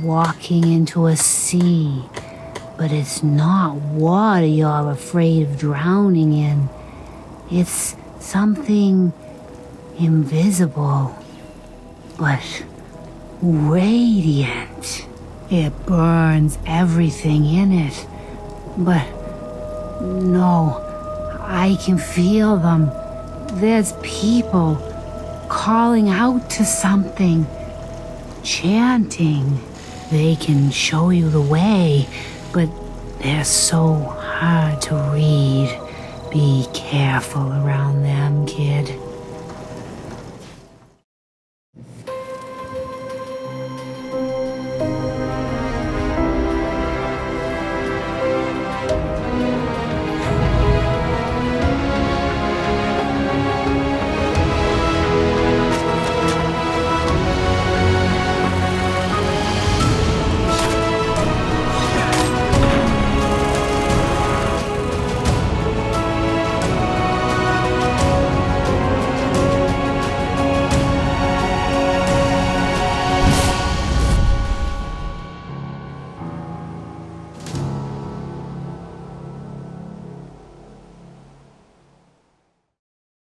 walking into a sea, but it's not water you're afraid of drowning in. It's something invisible, but radiant. It burns everything in it, but no, I can feel them. There's people calling out to something, chanting. They can show you the way, but they're so hard to read. Be careful around them, kid.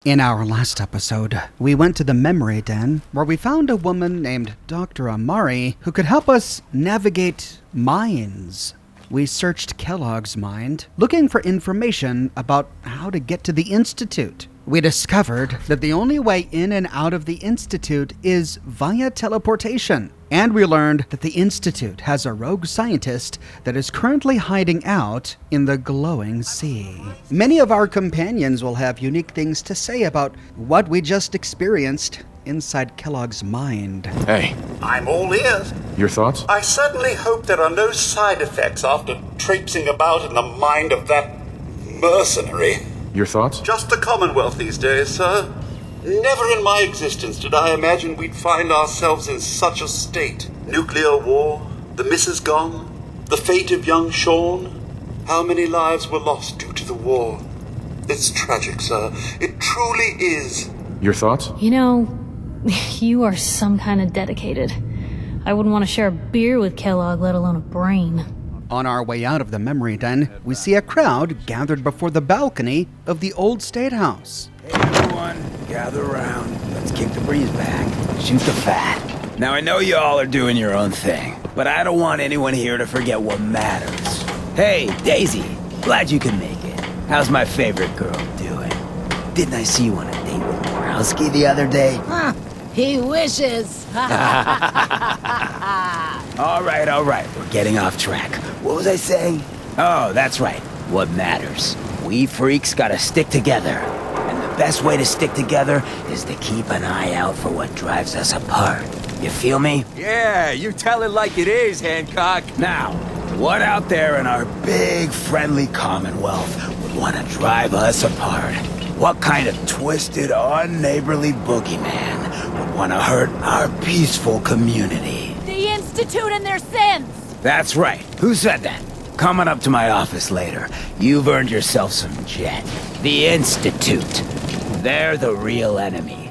In our last episode, we went to the memory den where we found a woman named Dr. Amari who could help us navigate minds. We searched Kellogg's mind, looking for information about how to get to the Institute. We discovered that the only way in and out of the Institute is via teleportation. And we learned that the Institute has a rogue scientist that is currently hiding out in the glowing sea. Many of our companions will have unique things to say about what we just experienced inside Kellogg's mind. Hey. I'm all ears. Your thoughts? I certainly hope there are no side effects after traipsing about in the mind of that mercenary. Your thoughts? Just the Commonwealth these days, sir. Never in my existence did I imagine we'd find ourselves in such a state. Nuclear war, the missus gone, the fate of young Sean. How many lives were lost due to the war? It's tragic, sir. It truly is. Your thoughts? You know, you are some kind of dedicated. I wouldn't want to share a beer with Kellogg, let alone a brain. On our way out of the memory den, we see a crowd gathered before the balcony of the old State House. Hey everyone, gather around. Let's kick the breeze back. Shoot the fat. Now I know you all are doing your own thing, but I don't want anyone here to forget what matters. Hey, Daisy, glad you can make it. How's my favorite girl doing? Didn't I see you on a date with Morowski the other day? Huh, he wishes. All right, we're getting off track. What was I saying? Oh, that's right, what matters. We freaks gotta stick together. And the best way to stick together is to keep an eye out for what drives us apart. You feel me? Yeah, you tell it like it is, Hancock. Now, what out there in our big, friendly Commonwealth would want to drive us apart? What kind of twisted, unneighborly boogeyman would want to hurt our peaceful community? The Institute and their sins! That's right. Who said that? Coming up to my office later, you've earned yourself some jet. The Institute. They're the real enemy.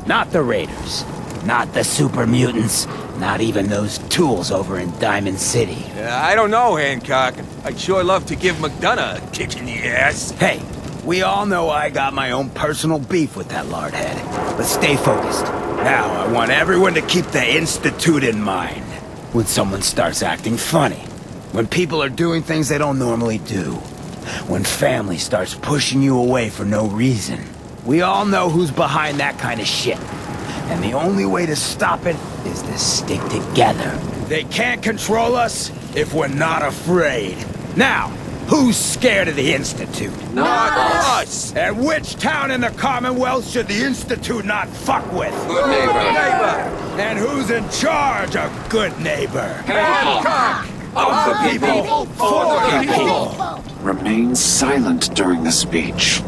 Not the Raiders. Not the super mutants. Not even those tools over in Diamond City. I don't know, Hancock. I'd sure love to give McDonough a kick in the ass. Hey, we all know I got my own personal beef with that lardhead. But stay focused. Now, I want everyone to keep the Institute in mind. When someone starts acting funny. When people are doing things they don't normally do. When family starts pushing you away for no reason. We all know who's behind that kind of shit. And the only way to stop it is to stick together. They can't control us if we're not afraid. Now, who's scared of the Institute? Not us! And which town in the Commonwealth should the Institute not fuck with? Good neighbor. And who's in charge of good neighbor? Hancock! Of the people, for the people. Remain silent during the speech.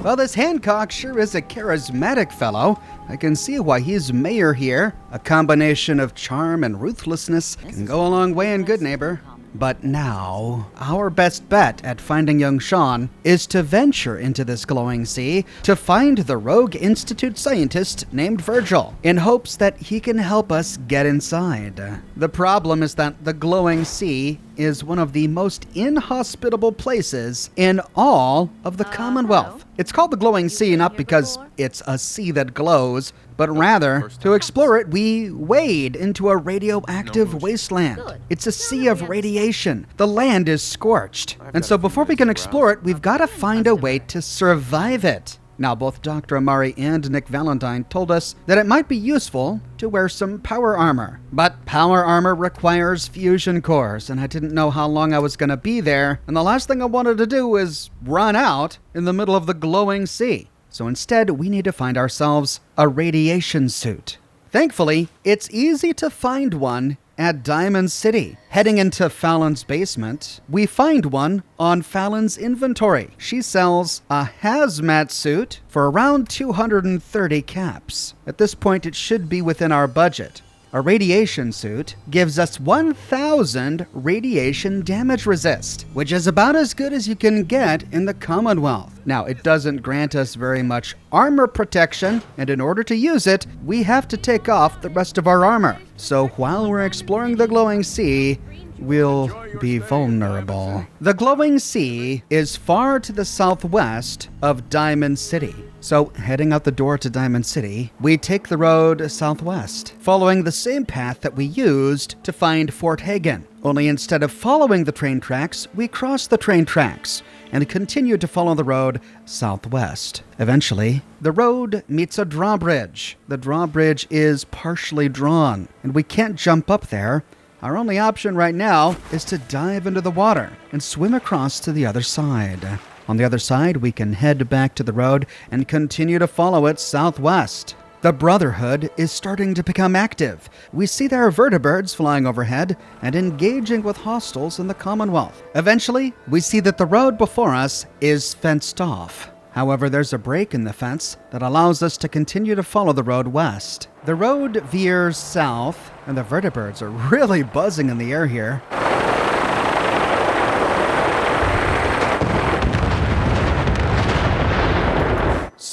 Well, this Hancock sure is a charismatic fellow. I can see why he's mayor here. A combination of charm and ruthlessness can go a long way in Good Neighbor. But now, our best bet at finding young Sean is to venture into this glowing sea to find the rogue Institute scientist named Virgil, in hopes that he can help us get inside. The problem is that the glowing sea is one of the most inhospitable places in all of the Commonwealth. It's called the glowing sea not because it's a sea that glows, but rather, to explore it, we wade into a radioactive wasteland. It's a sea of radiation. The land is scorched. And so before we can explore it, we've got to find a way to survive it. Now, both Dr. Amari and Nick Valentine told us that it might be useful to wear some power armor. But power armor requires fusion cores, and I didn't know how long I was going to be there, and the last thing I wanted to do was run out in the middle of the glowing sea. So instead, we need to find ourselves a radiation suit. Thankfully, it's easy to find one at Diamond City. Heading into Fallon's basement, we find one on Fallon's inventory. She sells a hazmat suit for around 230 caps. At this point, it should be within our budget. A radiation suit gives us 1,000 radiation damage resist, which is about as good as you can get in the Commonwealth. Now, it doesn't grant us very much armor protection, and in order to use it, we have to take off the rest of our armor. So while we're exploring the glowing sea, we'll be vulnerable. The glowing sea is far to the southwest of Diamond City. So, heading out the door to Diamond City, we take the road southwest, following the same path that we used to find Fort Hagen. Only instead of following the train tracks, we cross the train tracks and continue to follow the road southwest. Eventually, the road meets a drawbridge. The drawbridge is partially drawn, and we can't jump up there. Our only option right now is to dive into the water and swim across to the other side. On the other side, we can head back to the road and continue to follow it southwest. The Brotherhood is starting to become active. We see their vertibirds flying overhead and engaging with hostiles in the Commonwealth. Eventually, we see that the road before us is fenced off. However, there's a break in the fence that allows us to continue to follow the road west. The road veers south, and the vertibirds are really buzzing in the air here.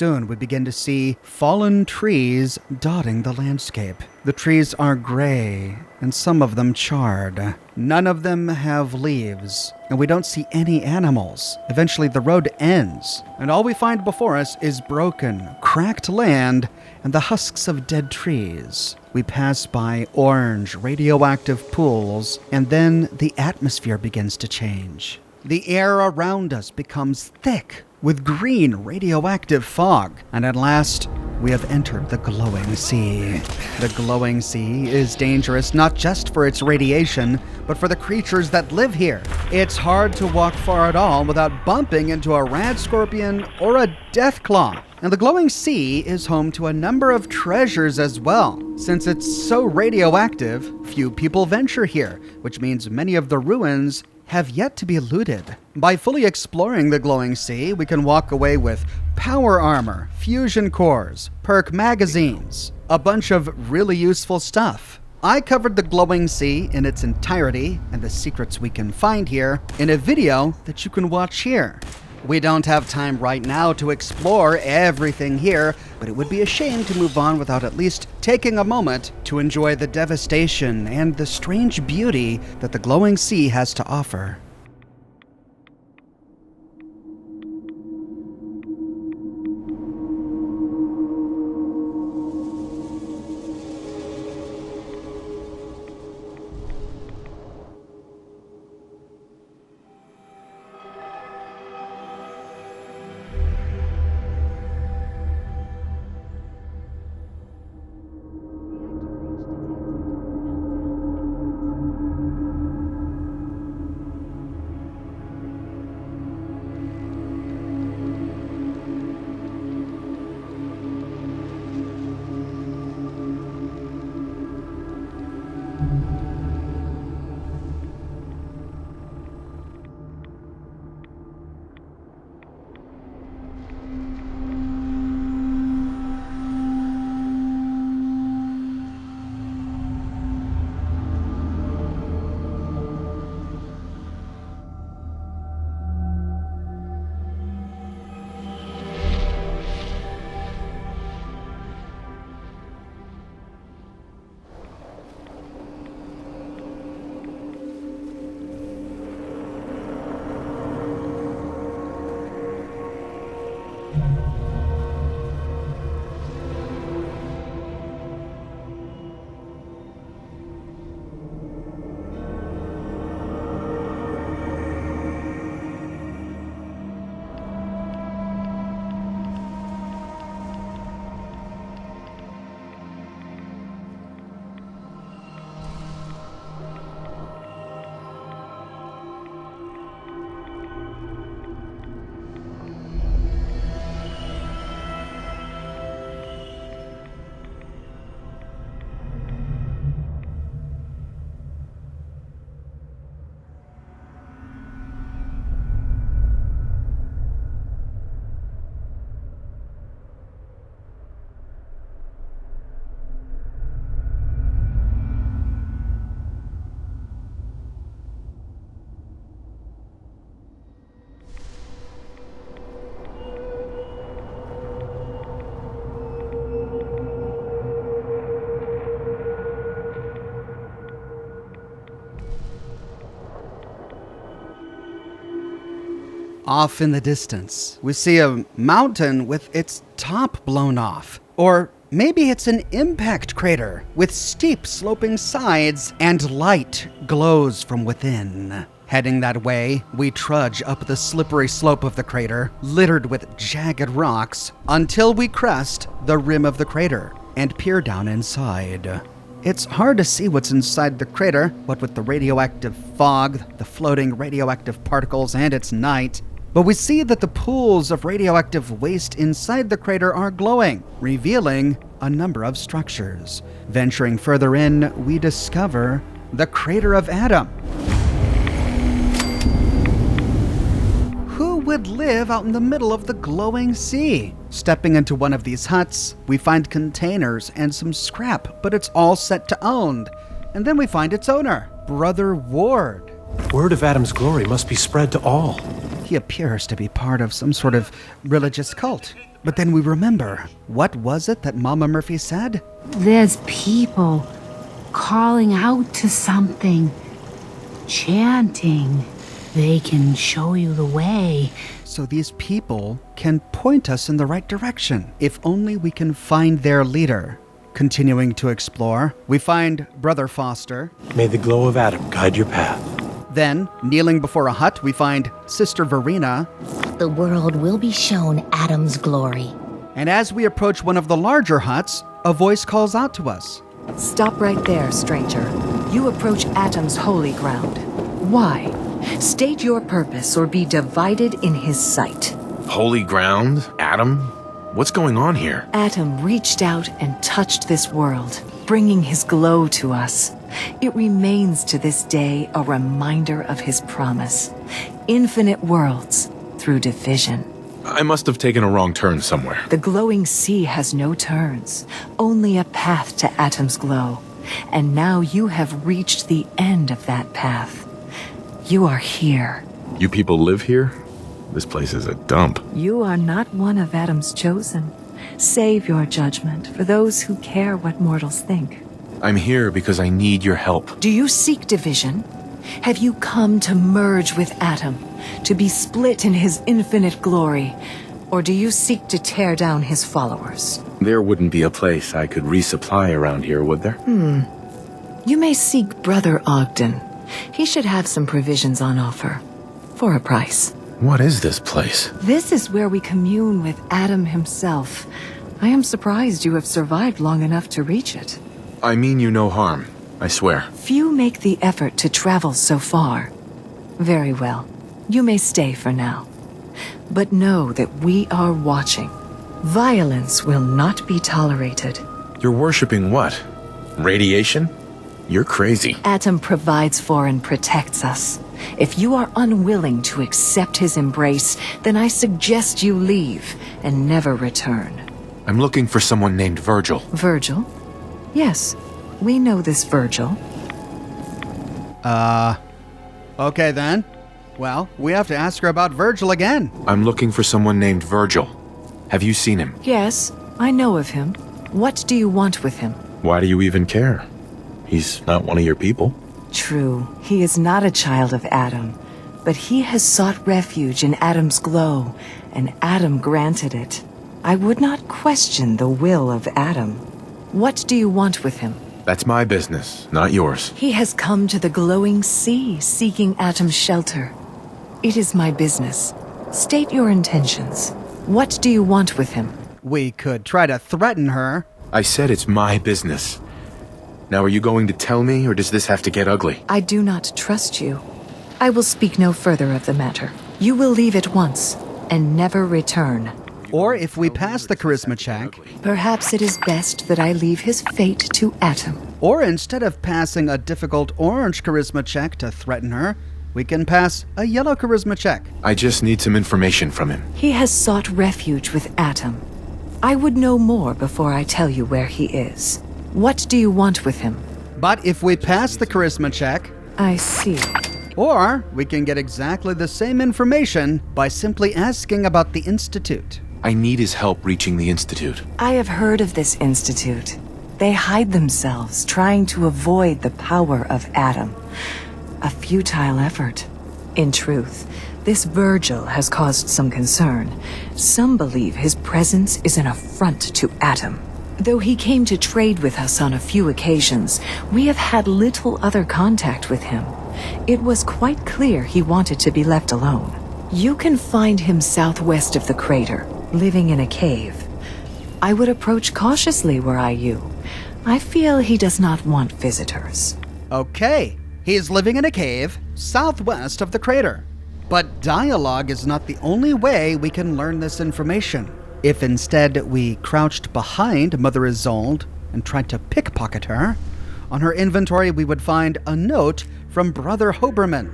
Soon we begin to see fallen trees dotting the landscape. The trees are gray, and some of them charred. None of them have leaves, and we don't see any animals. Eventually the road ends, and all we find before us is broken, cracked land and the husks of dead trees. We pass by orange, radioactive pools, and then the atmosphere begins to change. The air around us becomes thick with green radioactive fog, and at last we have entered the glowing sea. The glowing sea is dangerous not just for its radiation, but for the creatures that live here. It's hard to walk far at all without bumping into a rad scorpion or a Deathclaw. And the glowing sea is home to a number of treasures as well. Since it's so radioactive, few people venture here, which means many of the ruins have yet to be looted. By fully exploring the glowing sea, we can walk away with power armor, fusion cores, perk magazines, a bunch of really useful stuff. I covered the glowing sea in its entirety and the secrets we can find here in a video that you can watch here. We don't have time right now to explore everything here, but it would be a shame to move on without at least taking a moment to enjoy the devastation and the strange beauty that the glowing sea has to offer. Off in the distance, we see a mountain with its top blown off. Or maybe it's an impact crater with steep sloping sides and light glows from within. Heading that way, we trudge up the slippery slope of the crater, littered with jagged rocks, until we crest the rim of the crater and peer down inside. It's hard to see what's inside the crater, what with the radioactive fog, the floating radioactive particles, and its night. But we see that the pools of radioactive waste inside the crater are glowing, revealing a number of structures. Venturing further in, we discover the crater of Adam. Who would live out in the middle of the glowing sea? Stepping into one of these huts, we find containers and some scrap, but it's all set to owned. And then we find its owner, Brother Ward. Word of Adam's glory must be spread to all. He appears to be part of some sort of religious cult. But then we remember, what was it that Mama Murphy said? There's people calling out to something, chanting. They can show you the way. So these people can point us in the right direction, if only we can find their leader. Continuing to explore, we find Brother Foster. May the glow of Adam guide your path. Then, kneeling before a hut, we find Sister Verena. The world will be shown Adam's glory. And as we approach one of the larger huts, a voice calls out to us. Stop right there, stranger. You approach Adam's holy ground. Why? State your purpose or be divided in his sight. Holy ground? Adam? What's going on here? Adam reached out and touched this world, bringing his glow to us. It remains to this day a reminder of his promise. Infinite worlds through division. I must have taken a wrong turn somewhere. The glowing sea has no turns, only a path to Adam's glow. And now you have reached the end of that path. You are here. You people live here? This place is a dump. You are not one of Adam's chosen. Save your judgment for those who care what mortals think. I'm here because I need your help. Do you seek division? Have you come to merge with Adam, to be split in his infinite glory? Or do you seek to tear down his followers? There wouldn't be a place I could resupply around here, would there? You may seek Brother Ogden. He should have some provisions on offer. For a price. What is this place? This is where we commune with Adam himself. I am surprised you have survived long enough to reach it. I mean you no harm, I swear. Few make the effort to travel so far. Very well. You may stay for now. But know that we are watching. Violence will not be tolerated. You're worshipping what? Radiation? You're crazy. Adam provides for and protects us. If you are unwilling to accept his embrace, then I suggest you leave and never return. I'm looking for someone named Virgil. Virgil? Yes, we know this Virgil. Okay then. Well, we have to ask her about Virgil again. I'm looking for someone named Virgil. Have you seen him? Yes, I know of him. What do you want with him? Why do you even care? He's not one of your people. True, he is not a child of Adam, but he has sought refuge in Adam's glow, and Adam granted it. I would not question the will of Adam. What do you want with him? That's my business, not yours. He has come to the glowing sea, seeking Adam's shelter. It is my business. State your intentions. What do you want with him? We could try to threaten her. I said it's my business. Now are you going to tell me, or does this have to get ugly? I do not trust you. I will speak no further of the matter. You will leave at once, and never return. Or if we pass the charisma check. Perhaps it is best that I leave his fate to Adam. Or instead of passing a difficult orange charisma check to threaten her, we can pass a yellow charisma check. I just need some information from him. He has sought refuge with Adam. I would know more before I tell you where he is. What do you want with him? But if we pass the charisma check... I see. Or we can get exactly the same information by simply asking about the Institute. I need his help reaching the Institute. I have heard of this Institute. They hide themselves, trying to avoid the power of Adam. A futile effort. In truth, This Virgil has caused some concern. Some believe his presence is an affront to Adam. Though he came to trade with us on a few occasions, we have had little other contact with him. It was quite clear he wanted to be left alone. You can find him southwest of the crater, living in a cave. I would approach cautiously were I you. I feel he does not want visitors. Okay, he is living in a cave southwest of the crater. But dialogue is not the only way we can learn this information. If instead we crouched behind Mother Isolde and tried to pickpocket her, on her inventory we would find a note from Brother Hoberman.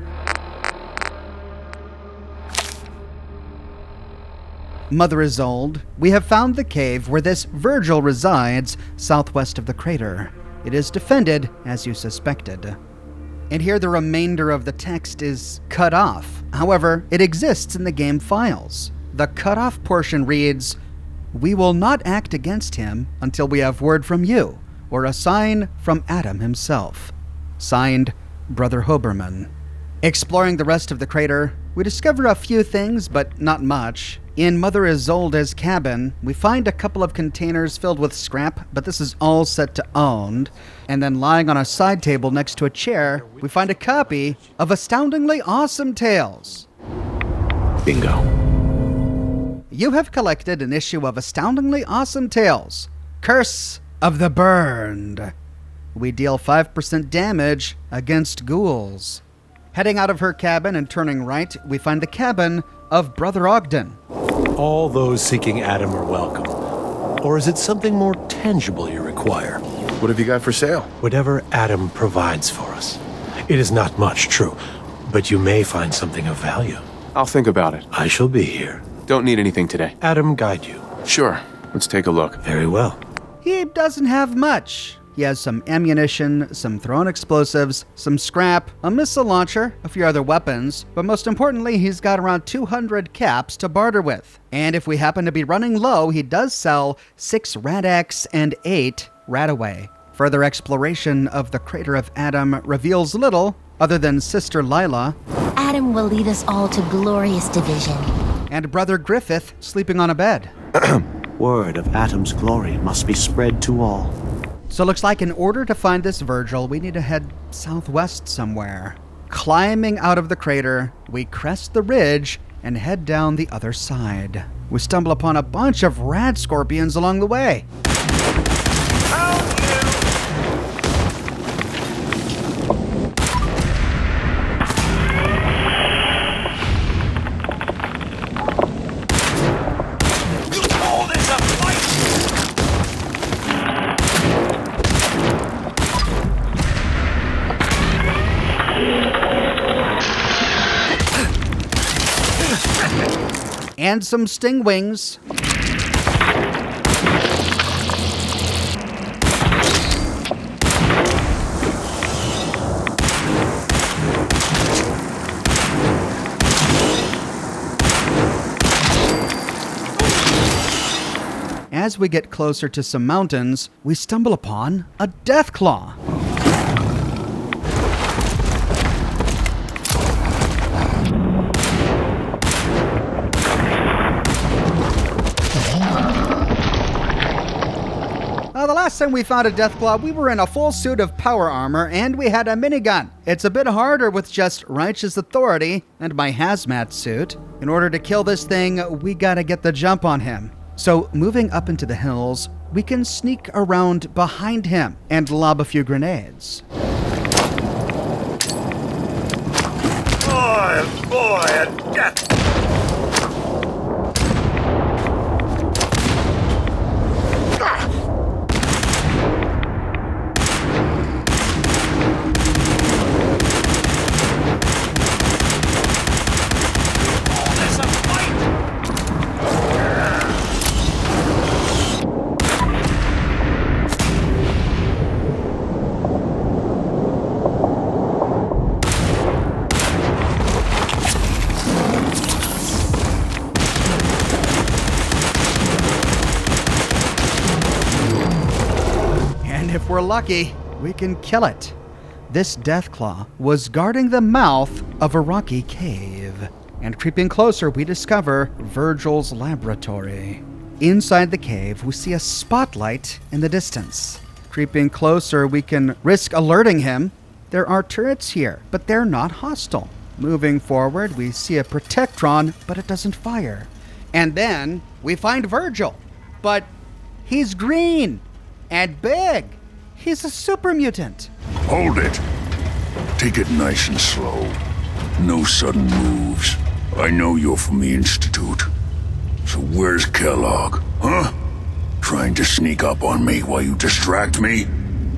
Mother Isolde, we have found the cave where this Virgil resides, southwest of the crater. It is defended, as you suspected. And here the remainder of the text is cut off. However, it exists in the game files. The cut off portion reads, "We will not act against him until we have word from you, or a sign from Adam himself." Signed, Brother Hoberman. Exploring the rest of the crater, we discover a few things, but not much. In Mother Isolde's cabin, we find a couple of containers filled with scrap, but this is all set to owned. And then lying on a side table next to a chair, we find a copy of Astoundingly Awesome Tales. Bingo. You have collected an issue of Astoundingly Awesome Tales, Curse of the Burned. We deal 5% damage against ghouls. Heading out of her cabin and turning right, we find the cabin of Brother Ogden. All those seeking Adam are welcome. Or is it something more tangible you require? What have you got for sale? Whatever Adam provides for us. It is not much, true, but you may find something of value. I'll think about it. I shall be here. Don't need anything today. Adam guide you. Sure. Let's take a look. Very well. He doesn't have much. He has some ammunition, some thrown explosives, some scrap, a missile launcher, a few other weapons, but most importantly, he's got around 200 caps to barter with. And if we happen to be running low, he does sell 6 Rad-X and 8 Radaway. Further exploration of the crater of Adam reveals little other than Sister Lila. Adam will lead us all to glorious division. And Brother Griffith sleeping on a bed. Word of Adam's glory must be spread to all. So it looks like in order to find this Virgil, we need to head southwest somewhere. Climbing out of the crater, we crest the ridge and head down the other side. We stumble upon a bunch of rad scorpions along the way. And some sting wings. As we get closer to some mountains, we stumble upon a Deathclaw. The last time we found a Deathclaw, we were in a full suit of power armor and we had a minigun. It's a bit harder with just Righteous Authority and my hazmat suit. In order to kill this thing, we gotta get the jump on him. So moving up into the hills, we can sneak around behind him and lob a few grenades. Boy, a death! If we're lucky, we can kill it. This Deathclaw was guarding the mouth of a rocky cave. And creeping closer, we discover Virgil's laboratory. Inside the cave, we see a spotlight in the distance. Creeping closer, we can risk alerting him. There are turrets here, but they're not hostile. Moving forward, we see a protectron, but it doesn't fire. And then we find Virgil, but he's green and big. He's a super mutant. Hold it. Take it nice and slow. No sudden moves. I know you're from the Institute. So where's Kellogg, huh? Trying to sneak up on me while you distract me?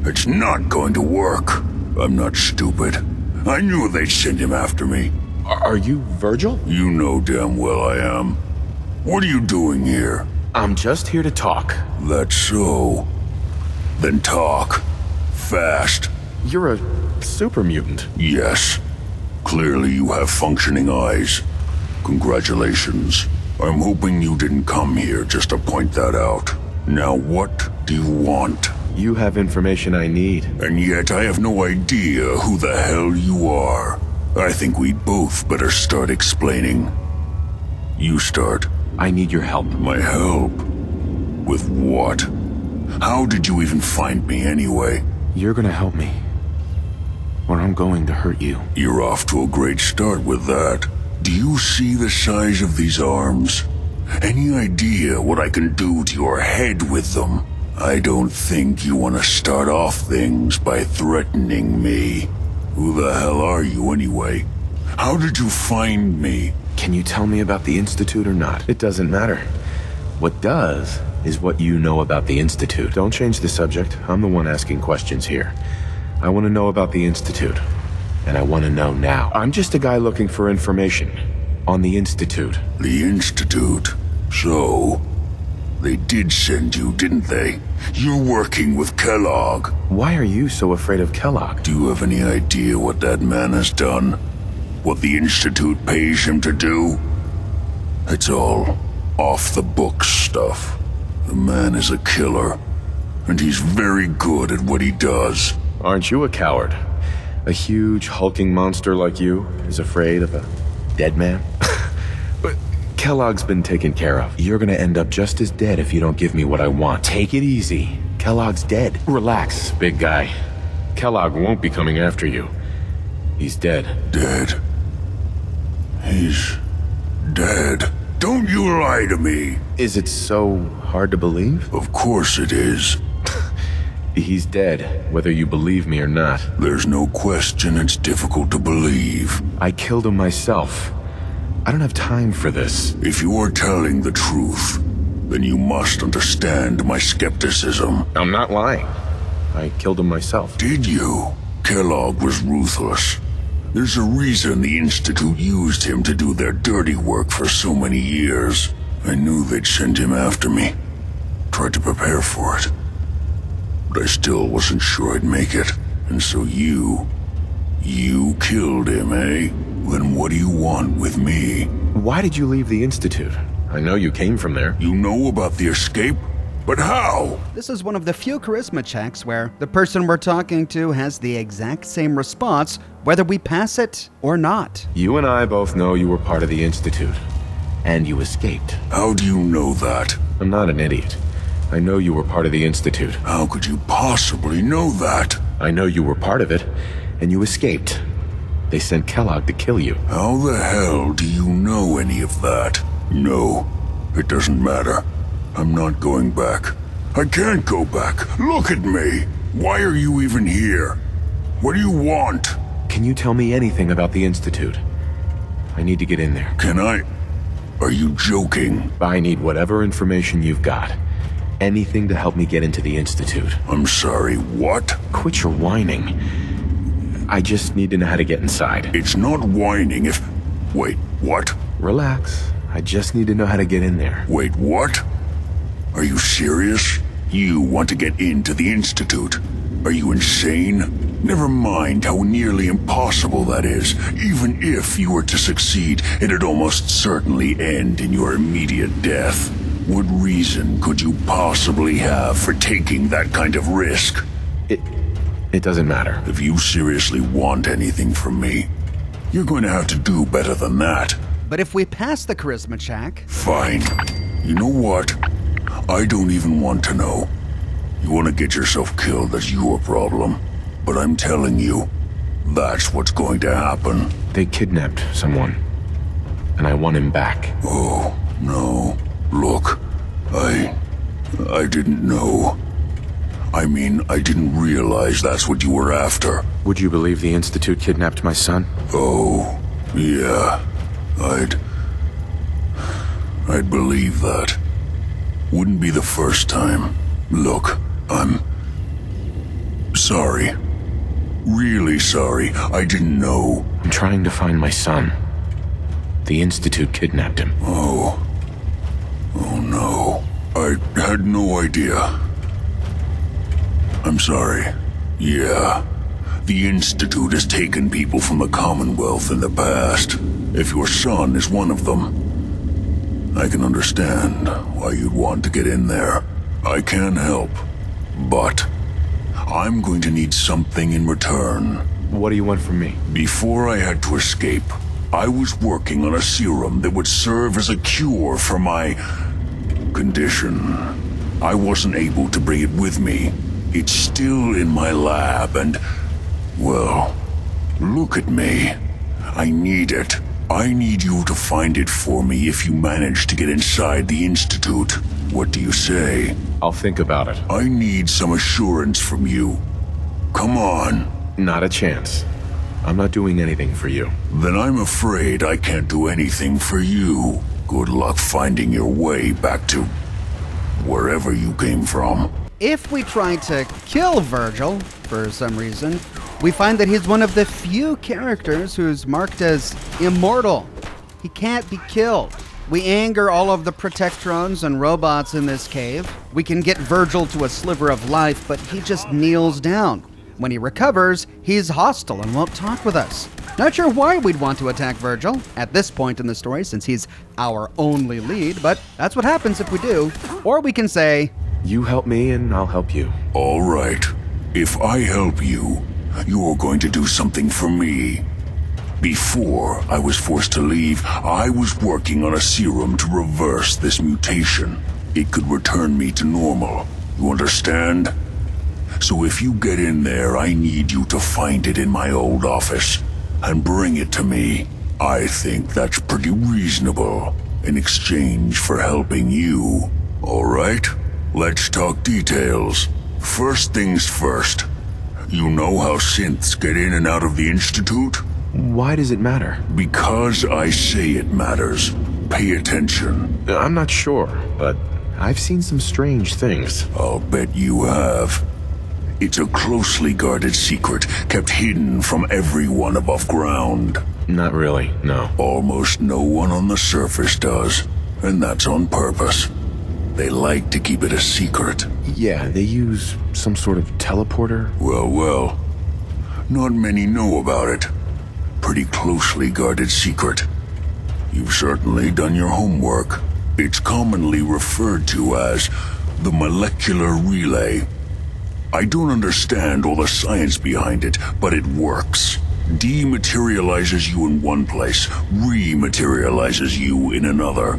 It's not going to work. I'm not stupid. I knew they'd send him after me. Are you Virgil? You know damn well I am. What are you doing here? I'm just here to talk. That's so. Then talk. Fast. You're a super mutant. Yes. Clearly you have functioning eyes. Congratulations. I'm hoping you didn't come here just to point that out. Now what do you want? You have information I need. And yet I have no idea who the hell you are. I think we'd both better start explaining. You start. I need your help. My help? With what? How did you even find me anyway? You're gonna help me, or I'm going to hurt you. You're off to a great start with that. Do you see the size of these arms? Any idea what I can do to your head with them? I don't think you want to start off things by threatening me. Who the hell are you anyway? How did you find me? Can you tell me about the Institute or not? It doesn't matter. What does is what you know about the Institute. Don't change the subject. I'm the one asking questions here. I want to know about the Institute. And I want to know now. I'm just a guy looking for information on the Institute. The Institute? So, they did send you, didn't they? You're working with Kellogg. Why are you so afraid of Kellogg? Do you have any idea what that man has done? What the Institute pays him to do? It's all off-the-books stuff. The man is a killer, and he's very good at what he does. Aren't you a coward? A huge, hulking monster like you is afraid of a dead man? But Kellogg's been taken care of. You're gonna end up just as dead if you don't give me what I want. Take it easy. Kellogg's dead. Relax, big guy. Kellogg won't be coming after you. He's dead. Dead? He's dead. Don't you lie to me. Is it so hard to believe? Of course it is. He's dead, whether you believe me or not. There's no question it's difficult to believe. I killed him myself. I don't have time for this. If you are telling the truth, then you must understand my skepticism. I'm not lying. I killed him myself. Did you? Kellogg was ruthless. There's a reason the Institute used him to do their dirty work for so many years. I knew they'd send him after me. Tried to prepare for it. But I still wasn't sure I'd make it. And so you killed him, eh? Then what do you want with me? Why did you leave the Institute? I know you came from there. You know about the escape? But how? This is one of the few charisma checks where the person we're talking to has the exact same response, whether we pass it or not. You and I both know you were part of the Institute. And you escaped. How do you know that? I'm not an idiot. I know you were part of the Institute. How could you possibly know that? I know you were part of it, and you escaped. They sent Kellogg to kill you. How the hell do you know any of that? No, it doesn't matter. I'm not going back. I can't go back. Look at me. Why are you even here? What do you want? Can you tell me anything about the Institute? I need to get in there. Can I? Are you joking? I need whatever information you've got. Anything to help me get into the Institute. I'm sorry, what? Quit your whining. I just need to know how to get inside. It's not whining if... Wait, what? Relax. I just need to know how to get in there. Wait, what? Are you serious? You want to get into the Institute? Are you insane? Never mind how nearly impossible that is. Even if you were to succeed, it'd almost certainly end in your immediate death. What reason could you possibly have for taking that kind of risk? It doesn't matter. If you seriously want anything from me, you're going to have to do better than that. But if we pass the charisma check... Fine. You know what? I don't even want to know. You want to get yourself killed, that's your problem. But I'm telling you, that's what's going to happen. They kidnapped someone, and I want him back. Oh, no. Look, I didn't know. I mean, I didn't realize that's what you were after. Would you believe the Institute kidnapped my son? Oh, yeah. I'd believe that. Wouldn't be the first time. Look, I'm sorry. Really sorry. I didn't know. I'm trying to find my son. The Institute kidnapped him. Oh no. I had no idea. I'm sorry. Yeah. The Institute has taken people from the Commonwealth in the past. If your son is one of them, I can understand why you'd want to get in there. I can help, but I'm going to need something in return. What do you want from me? Before I had to escape, I was working on a serum that would serve as a cure for my condition. I wasn't able to bring it with me. It's still in my lab and, well, look at me. I need it. I need you to find it for me if you manage to get inside the Institute. What do you say? I'll think about it. I need some assurance from you. Come on. Not a chance. I'm not doing anything for you. Then I'm afraid I can't do anything for you. Good luck finding your way back to wherever you came from. If we try to kill Virgil, for some reason, we find that he's one of the few characters who's marked as immortal. He can't be killed. We anger all of the Protectrons and robots in this cave. We can get Virgil to a sliver of life, but he just kneels down. When he recovers, he's hostile and won't talk with us. Not sure why we'd want to attack Virgil at this point in the story, since he's our only lead, but that's what happens if we do. Or we can say, you help me and I'll help you. All right. If I help you, you're going to do something for me. Before I was forced to leave, I was working on a serum to reverse this mutation. It could return me to normal. You understand? So if you get in there, I need you to find it in my old office and bring it to me. I think that's pretty reasonable in exchange for helping you. All right? Let's talk details. First things first. You know how synths get in and out of the Institute? Why does it matter? Because I say it matters. Pay attention. I'm not sure, but I've seen some strange things. I'll bet you have. It's a closely guarded secret, kept hidden from everyone above ground. Not really, no. Almost no one on the surface does, and that's on purpose. They like to keep it a secret. Yeah, they use some sort of teleporter? Well. Not many know about it. Pretty closely guarded secret. You've certainly done your homework. It's commonly referred to as the molecular relay. I don't understand all the science behind it, but it works. Dematerializes you in one place, rematerializes you in another.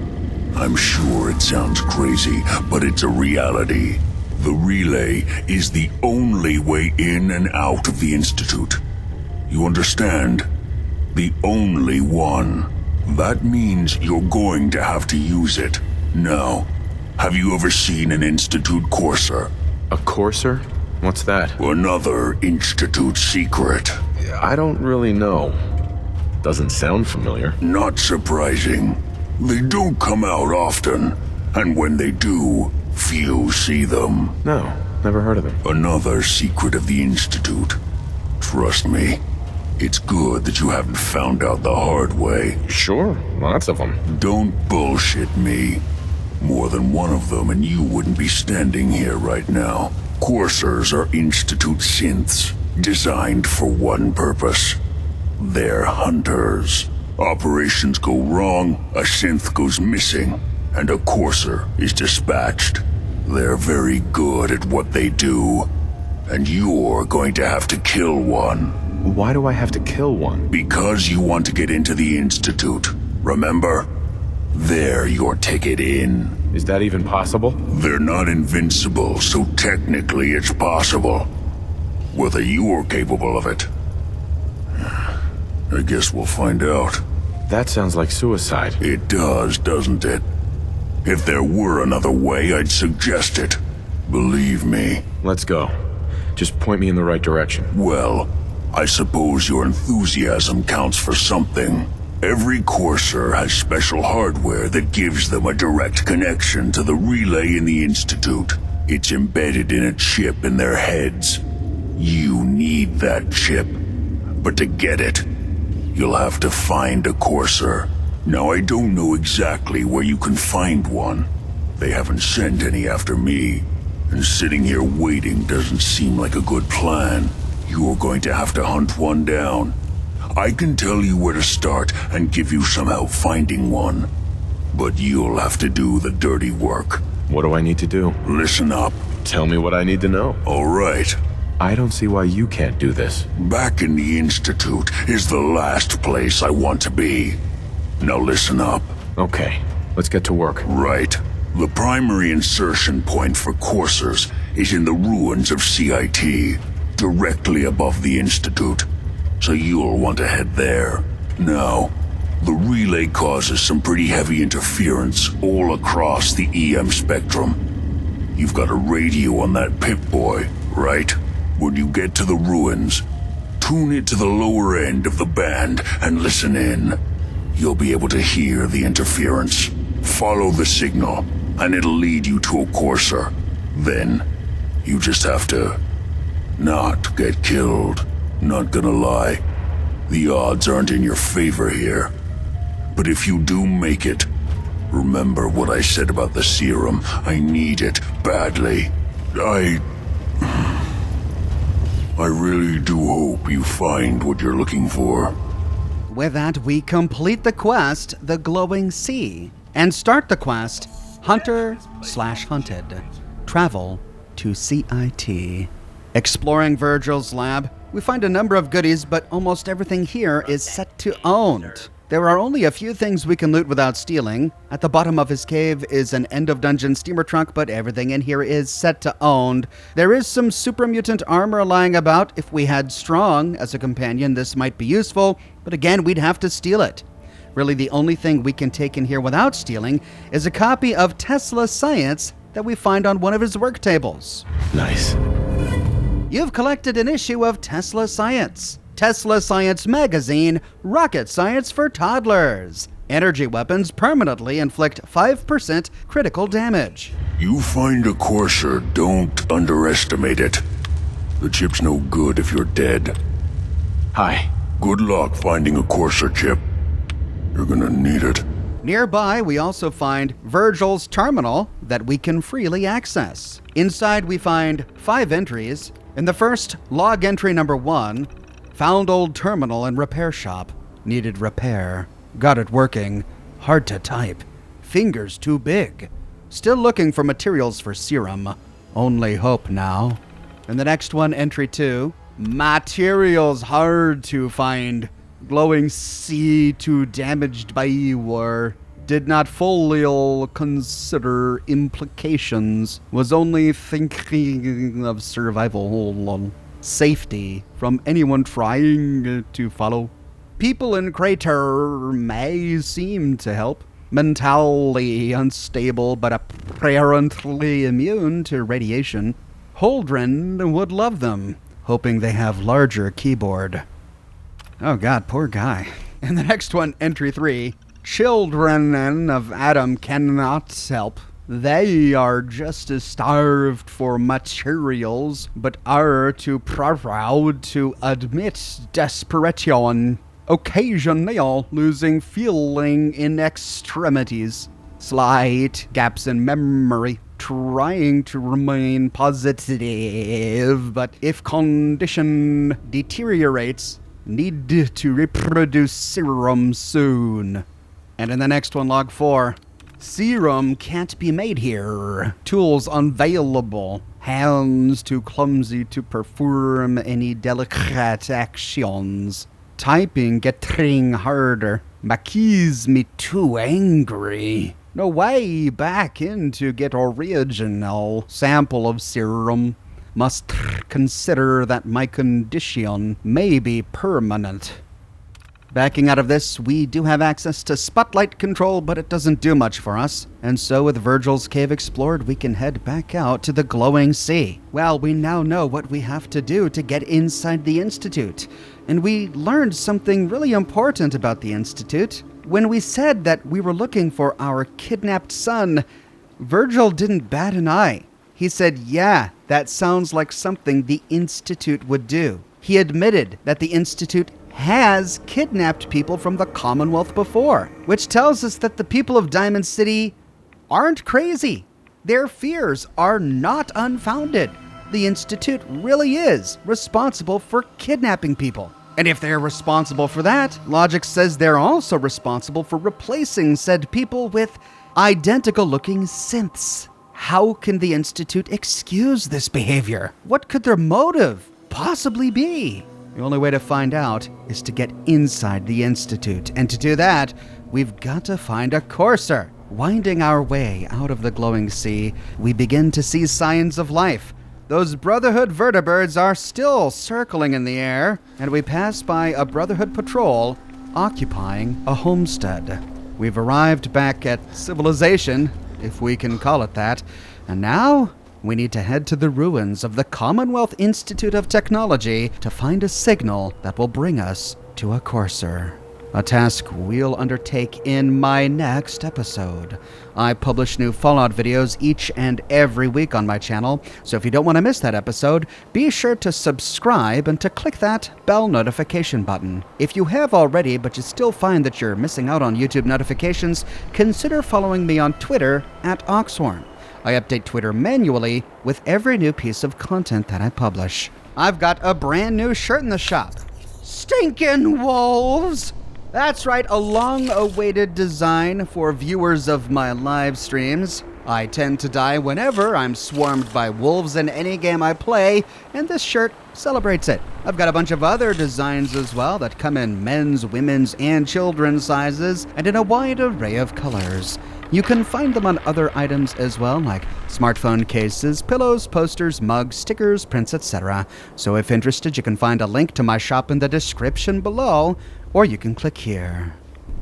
I'm sure it sounds crazy, but it's a reality. The relay is the only way in and out of the Institute. You understand? The only one. That means you're going to have to use it. Now, have you ever seen an Institute courser? A courser? What's that? Another Institute secret. I don't really know. Doesn't sound familiar. Not surprising. They don't come out often, and when they do, few see them. No, never heard of them. Another secret of the Institute. Trust me, it's good that you haven't found out the hard way. Sure, lots of them. Don't bullshit me. More than one of them and you wouldn't be standing here right now. Coursers are Institute synths, designed for one purpose. They're hunters. Operations go wrong, a synth goes missing, and a courser is dispatched. They're very good at what they do, and you're going to have to kill one. Why do I have to kill one? Because you want to get into the Institute. remember? They're your ticket in. Is that even possible? They're not invincible, so technically it's possible. Whether you are capable of it, I guess we'll find out. That sounds like suicide. It does, doesn't it? If there were another way, I'd suggest it. Believe me. Let's go. Just point me in the right direction. Well, I suppose your enthusiasm counts for something. Every courser has special hardware that gives them a direct connection to the relay in the Institute. It's embedded in a chip in their heads. You need that chip. But to get it, you'll have to find a courser. Now, I don't know exactly where you can find one. They haven't sent any after me. And sitting here waiting doesn't seem like a good plan. You're going to have to hunt one down. I can tell you where to start and give you some help finding one. But you'll have to do the dirty work. What do I need to do? Listen up. Tell me what I need to know. All right. I don't see why you can't do this. Back in the Institute is the last place I want to be. Now listen up. Okay, let's get to work. Right. The primary insertion point for coursers is in the ruins of CIT, directly above the Institute. So you'll want to head there. Now, the relay causes some pretty heavy interference all across the EM spectrum. You've got a radio on that Pip-Boy, right? When you get to the ruins, tune it to the lower end of the band and listen in. You'll be able to hear the interference. Follow the signal, and it'll lead you to a courser. Then, you just have to not get killed. Not gonna lie, the odds aren't in your favor here. But if you do make it, remember what I said about the serum. I need it badly. I really do hope you find what you're looking for. With that, we complete the quest, The Glowing Sea, and start the quest, Hunter/Hunted. Travel to CIT. Exploring Virgil's lab, we find a number of goodies, but almost everything here is set to owned. There are only a few things we can loot without stealing. At the bottom of his cave is an end-of-dungeon steamer trunk, but everything in here is set to owned. There is some super mutant armor lying about. If we had Strong as a companion, this might be useful, but again, we'd have to steal it. Really, the only thing we can take in here without stealing is a copy of Tesla Science that we find on one of his work tables. Nice. You've collected an issue of Tesla Science. Tesla Science magazine, rocket science for toddlers. Energy weapons permanently inflict 5% critical damage. You find a courser, don't underestimate it. The chip's no good if you're dead. Hi. Good luck finding a courser chip. You're gonna need it. Nearby, we also find Virgil's terminal that we can freely access. Inside, we find 5 entries. In the first, log entry number 1, found old terminal and repair shop. Needed repair. Got it working. Hard to type. Fingers too big. Still looking for materials for serum. Only hope now. And the next one, entry 2, materials hard to find. Glowing sea too damaged by war. Did not fully consider implications. Was only thinking of survival. Safety from anyone trying to follow. People in crater may seem to help. Mentally unstable, but apparently immune to radiation. Holdren would love them, hoping they have larger keyboard. Oh god, poor guy. And the next one, entry 3. Children of Adam cannot help. They are just as starved for materials, but are too proud to admit desperation. Occasionally losing feeling in extremities. Slight gaps in memory. Trying to remain positive, but if condition deteriorates, need to reproduce serum soon. And in the next one, log 4. Serum can't be made here. Tools unavailable. Hands too clumsy to perform any delicate actions. typing getting harder. Makes me too angry. No way back in to get original sample of serum. Must consider that my condition may be permanent. Backing out of this, we do have access to spotlight control, but it doesn't do much for us. And so with Virgil's cave explored, we can head back out to the glowing sea. Well, we now know what we have to do to get inside the Institute. And we learned something really important about the Institute. When we said that we were looking for our kidnapped son, Virgil didn't bat an eye. He said, yeah, that sounds like something the Institute would do. He admitted that the Institute has kidnapped people from the Commonwealth before, which tells us that the people of Diamond City aren't crazy. Their fears are not unfounded. The Institute really is responsible for kidnapping people. And if they're responsible for that, logic says they're also responsible for replacing said people with identical-looking synths. How can the Institute excuse this behavior? What could their motive possibly be? The only way to find out is to get inside the Institute. And to do that, we've got to find a courser. Winding our way out of the glowing sea, we begin to see signs of life. Those Brotherhood vertibirds are still circling in the air, and we pass by a Brotherhood patrol occupying a homestead. We've arrived back at civilization, if we can call it that, and now we need to head to the ruins of the Commonwealth Institute of Technology to find a signal that will bring us to a courser. A task we'll undertake in my next episode. I publish new Fallout videos each and every week on my channel, so if you don't want to miss that episode, be sure to subscribe and to click that bell notification button. If you have already, but you still find that you're missing out on YouTube notifications, consider following me on Twitter at Oxhorn. I update Twitter manually with every new piece of content that I publish. I've got a brand new shirt in the shop. Stinkin' wolves! That's right, a long-awaited design for viewers of my live streams. I tend to die whenever I'm swarmed by wolves in any game I play, and this shirt celebrates it. I've got a bunch of other designs as well that come in men's, women's, and children's sizes, and in a wide array of colors. You can find them on other items as well, like smartphone cases, pillows, posters, mugs, stickers, prints, etc. So if interested, you can find a link to my shop in the description below, or you can click here.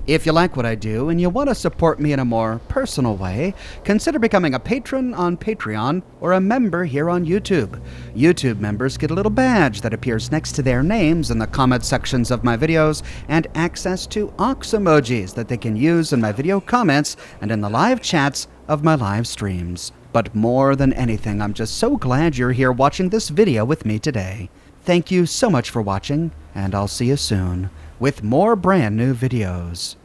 If you like what I do and you want to support me in a more personal way, consider becoming a patron on Patreon or a member here on YouTube. YouTube members get a little badge that appears next to their names in the comment sections of my videos and access to ox emojis that they can use in my video comments and in the live chats of my live streams. But more than anything, I'm just so glad you're here watching this video with me today. Thank you so much for watching, and I'll see you soon with more brand new videos.